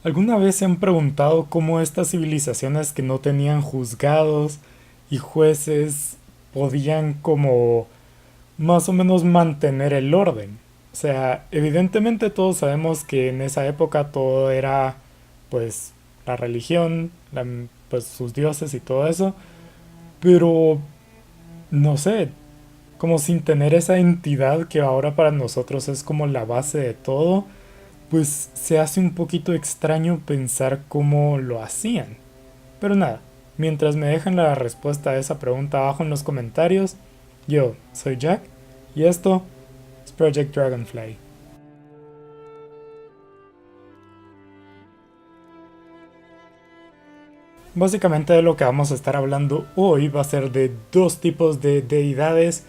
¿Alguna vez se han preguntado cómo estas civilizaciones que no tenían juzgados y jueces podían como más o menos mantener el orden? O sea, evidentemente todos sabemos que en esa época todo era pues la religión, pues sus dioses y todo eso, pero no sé, como sin tener esa entidad que ahora para nosotros es como la base de todo, pues se hace un poquito extraño pensar cómo lo hacían. Pero nada, mientras me dejan la respuesta a esa pregunta abajo en los comentarios, yo soy Jack y esto es Project Dragonfly. Básicamente de lo que vamos a estar hablando hoy va a ser de dos tipos de deidades,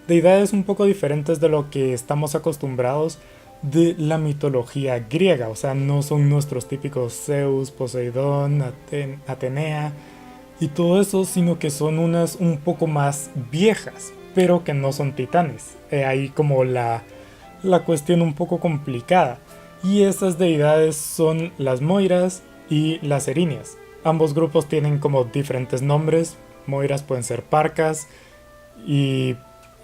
deidades un poco diferentes de lo que estamos acostumbrados de la mitología griega, o sea, no son nuestros típicos Zeus, Poseidón, Atenea y todo eso, sino que son unas un poco más viejas, pero que no son titanes. Ahí como la cuestión un poco complicada. Y esas deidades son las Moiras y las Erinias. Ambos grupos tienen como diferentes nombres. Moiras pueden ser Parcas y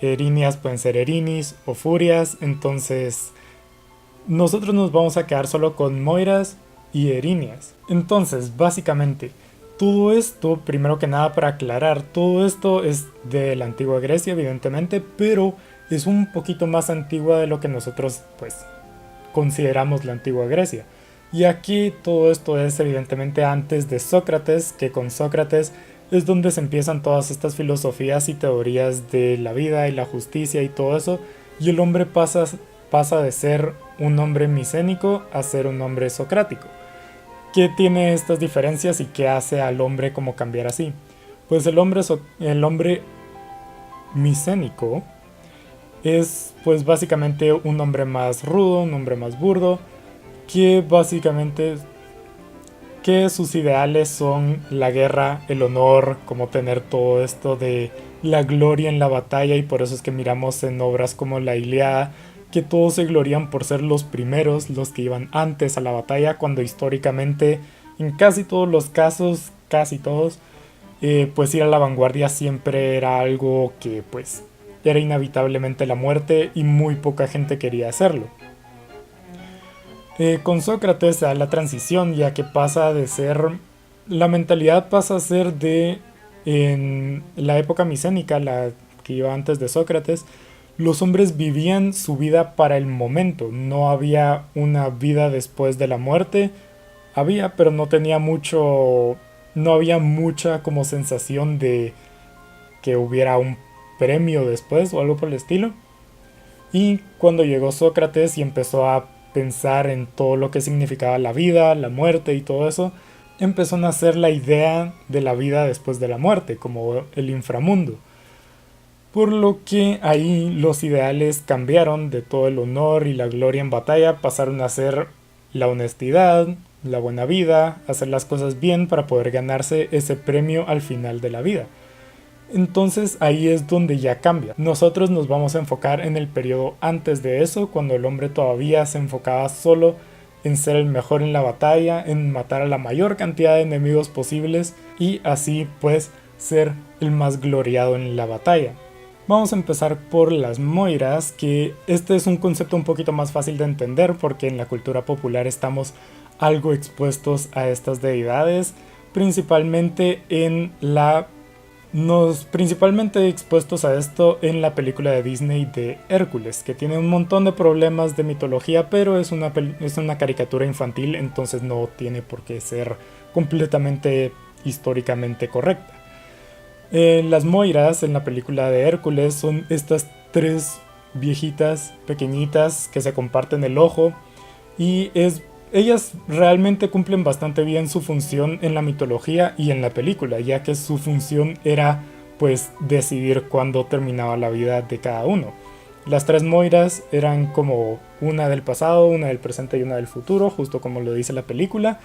Erinias pueden ser Erinis o Furias. Entonces nosotros nos vamos a quedar solo con Moiras y Erinias. Entonces, básicamente, todo esto, primero que nada para aclarar, todo esto es de la antigua Grecia, evidentemente, pero es un poquito más antigua de lo que nosotros, pues, consideramos la antigua Grecia. Y aquí todo esto es evidentemente antes de Sócrates, que con Sócrates es donde se empiezan todas estas filosofías y teorías de la vida y la justicia y todo eso, y el hombre pasa de ser un hombre micénico a ser un hombre socrático. ¿Qué tiene estas diferencias y qué hace al hombre como cambiar así? Pues el hombre micénico es pues básicamente un hombre más rudo, un hombre más burdo, que básicamente que sus ideales son la guerra, el honor, como tener todo esto de la gloria en la batalla, y por eso es que miramos en obras como la Ilíada que todos se glorían por ser los primeros, los que iban antes a la batalla, cuando históricamente en casi todos los casos, casi todos, pues ir a la vanguardia siempre era algo que pues era inevitablemente la muerte y muy poca gente quería hacerlo. Con Sócrates se da la transición, ya que pasa de ser, la mentalidad pasa a ser de, en la época micénica, la que iba antes de Sócrates, los hombres vivían su vida para el momento, no había una vida después de la muerte, había, pero no tenía mucho, no había mucha como sensación de que hubiera un premio después o algo por el estilo. Y cuando llegó Sócrates y empezó a pensar en todo lo que significaba la vida, la muerte y todo eso, empezó a nacer la idea de la vida después de la muerte, como el inframundo. Por lo que ahí los ideales cambiaron de todo el honor y la gloria en batalla, pasaron a ser la honestidad, la buena vida, hacer las cosas bien para poder ganarse ese premio al final de la vida. Entonces ahí es donde ya cambia. Nosotros nos vamos a enfocar en el periodo antes de eso, cuando el hombre todavía se enfocaba solo en ser el mejor en la batalla, en matar a la mayor cantidad de enemigos posibles y así pues ser el más gloriado en la batalla. Vamos a empezar por las Moiras, que este es un concepto un poquito más fácil de entender porque en la cultura popular estamos algo expuestos a estas deidades, principalmente en la nos principalmente expuestos a esto en la película de Disney de Hércules, que tiene un montón de problemas de mitología, pero es una caricatura infantil, entonces no tiene por qué ser completamente históricamente correcta. Las Moiras en la película de Hércules son estas tres viejitas pequeñitas que se comparten el ojo y ellas realmente cumplen bastante bien su función en la mitología y en la película, ya que su función era pues decidir cuándo terminaba la vida de cada uno. Las tres Moiras eran como una del pasado, una del presente y una del futuro, justo como lo dice la película,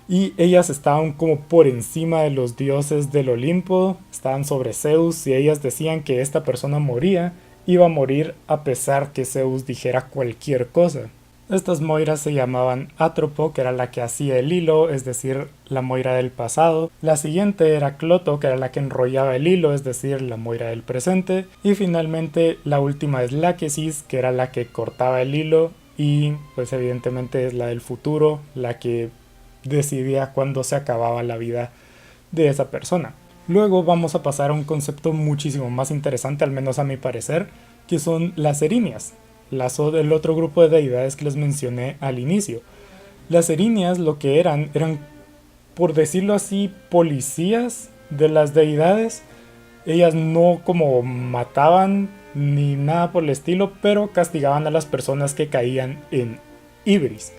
y ellas estaban como por encima de los dioses del Olimpo, estaban sobre Zeus y ellas decían que esta persona moría, iba a morir a pesar que Zeus dijera cualquier cosa. Estas moiras se llamaban Atropo, que era la que hacía el hilo, es decir, la moira del pasado. La siguiente era Cloto, que era la que enrollaba el hilo, es decir, la moira del presente. Y finalmente la última es Láquesis, que era la que cortaba el hilo y pues evidentemente es la del futuro, la que decidía cuándo se acababa la vida de esa persona. Luego vamos a pasar a un concepto muchísimo más interesante, al menos a mi parecer, que son las erinias, el otro grupo de deidades que les mencioné al inicio. Las erinias lo que eran, por decirlo así, policías de las deidades. Ellas no como mataban ni nada por el estilo, pero castigaban a las personas que caían en Ibris.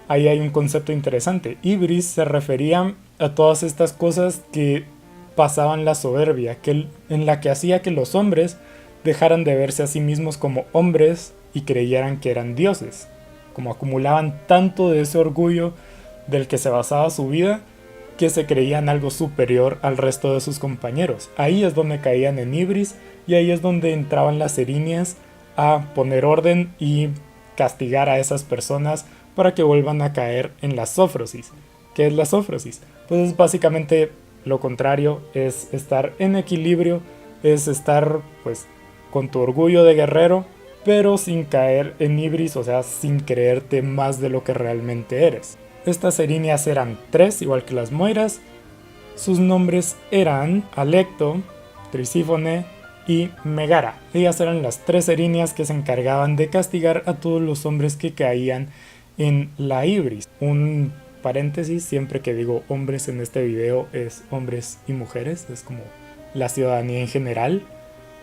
Ahí hay un concepto interesante. Ibris se refería a todas estas cosas que pasaban la soberbia, en la que hacía que los hombres dejaran de verse a sí mismos como hombres y creyeran que eran dioses. Como acumulaban tanto de ese orgullo del que se basaba su vida, que se creían algo superior al resto de sus compañeros. Ahí es donde caían en Ibris y ahí es donde entraban las erinias a poner orden y castigar a esas personas para que vuelvan a caer en la sófrosis. ¿Qué es la sófrosis? Pues es básicamente lo contrario, es estar en equilibrio, es estar pues con tu orgullo de guerrero, pero sin caer en Ibris, o sea, sin creerte más de lo que realmente eres. Estas erinias eran tres, igual que las moiras. Sus nombres eran Alecto, Trisífone y Megara. Ellas eran las tres erinias que se encargaban de castigar a todos los hombres que caían en la Ibris. Un paréntesis, siempre que digo hombres en este video es hombres y mujeres, es como la ciudadanía en general.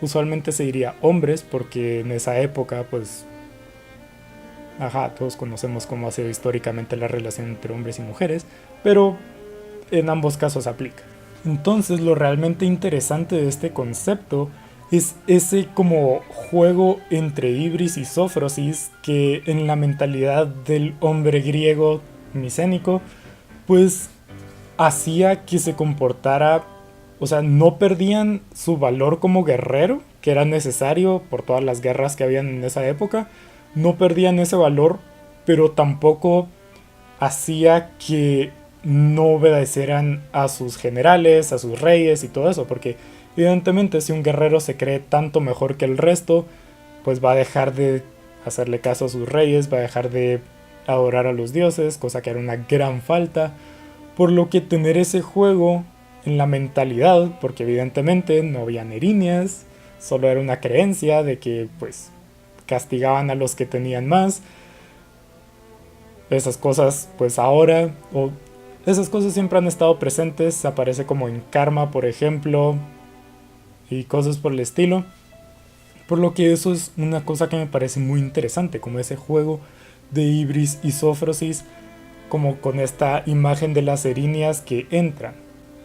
Usualmente se diría hombres porque en esa época pues todos conocemos cómo ha sido históricamente la relación entre hombres y mujeres, pero en ambos casos aplica. Entonces lo realmente interesante de este concepto es ese como juego entre Ibris y Sófrosis que en la mentalidad del hombre griego micénico pues hacía que se comportara, o sea, no perdían su valor como guerrero, que era necesario por todas las guerras que habían en esa época, no perdían ese valor, pero tampoco hacía que no obedecieran a sus generales, a sus reyes y todo eso, porque evidentemente si un guerrero se cree tanto mejor que el resto, pues va a dejar de hacerle caso a sus reyes, va a dejar de adorar a los dioses, cosa que era una gran falta, por lo que tener ese juego en la mentalidad, porque evidentemente no habían erinias, solo era una creencia de que pues castigaban a los que tenían más. Esas cosas pues ahora, o esas cosas siempre han estado presentes, aparece como en Karma por ejemplo, y cosas por el estilo. Por lo que eso es una cosa que me parece muy interesante, como ese juego de Ibris y Sófrosis, como con esta imagen de las erinias que entran.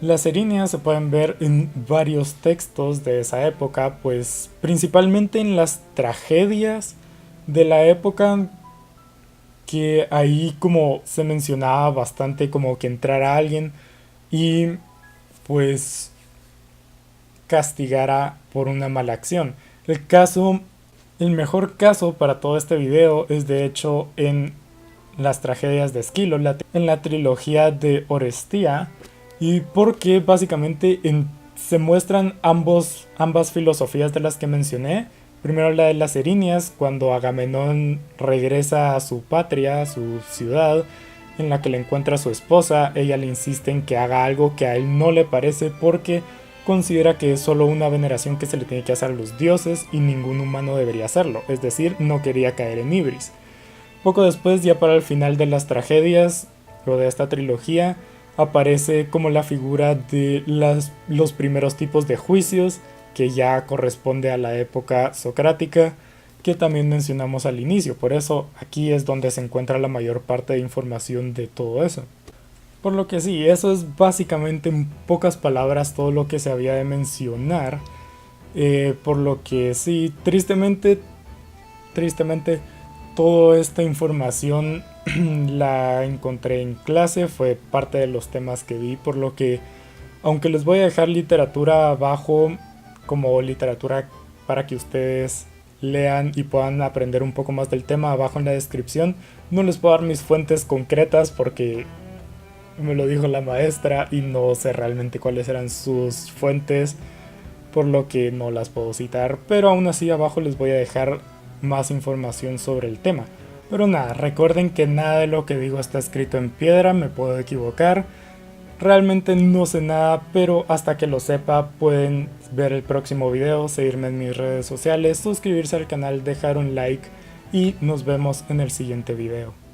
Las erinias se pueden ver en varios textos de esa época, pues principalmente en las tragedias de la época, que ahí como se mencionaba bastante como que entrara alguien y pues castigara por una mala acción. El mejor caso para todo este video es de hecho en las tragedias de Esquilo, en la trilogía de Orestía, y porque básicamente se muestran ambas filosofías de las que mencioné. Primero la de las erinias, cuando Agamenón regresa a su patria, a su ciudad, en la que le encuentra a su esposa. Ella le insiste en que haga algo que a él no le parece porque considera que es solo una veneración que se le tiene que hacer a los dioses y ningún humano debería hacerlo, es decir, no quería caer en Ibris. Poco después, ya para el final de las tragedias, o de esta trilogía, aparece como la figura de los primeros tipos de juicios, que ya corresponde a la época socrática, que también mencionamos al inicio. Por eso aquí es donde se encuentra la mayor parte de información de todo eso. Por lo que sí, eso es básicamente en pocas palabras todo lo que se había de mencionar. Por lo que sí, tristemente, toda esta información la encontré en clase, fue parte de los temas que vi, por lo que aunque les voy a dejar literatura abajo como literatura para que ustedes lean y puedan aprender un poco más del tema abajo en la descripción. No les puedo dar mis fuentes concretas porque me lo dijo la maestra y no sé realmente cuáles eran sus fuentes, por lo que no las puedo citar, pero aún así abajo les voy a dejar más información sobre el tema. Pero nada, recuerden que nada de lo que digo está escrito en piedra, me puedo equivocar. Realmente no sé nada, pero hasta que lo sepa pueden ver el próximo video, seguirme en mis redes sociales, suscribirse al canal, dejar un like y nos vemos en el siguiente video.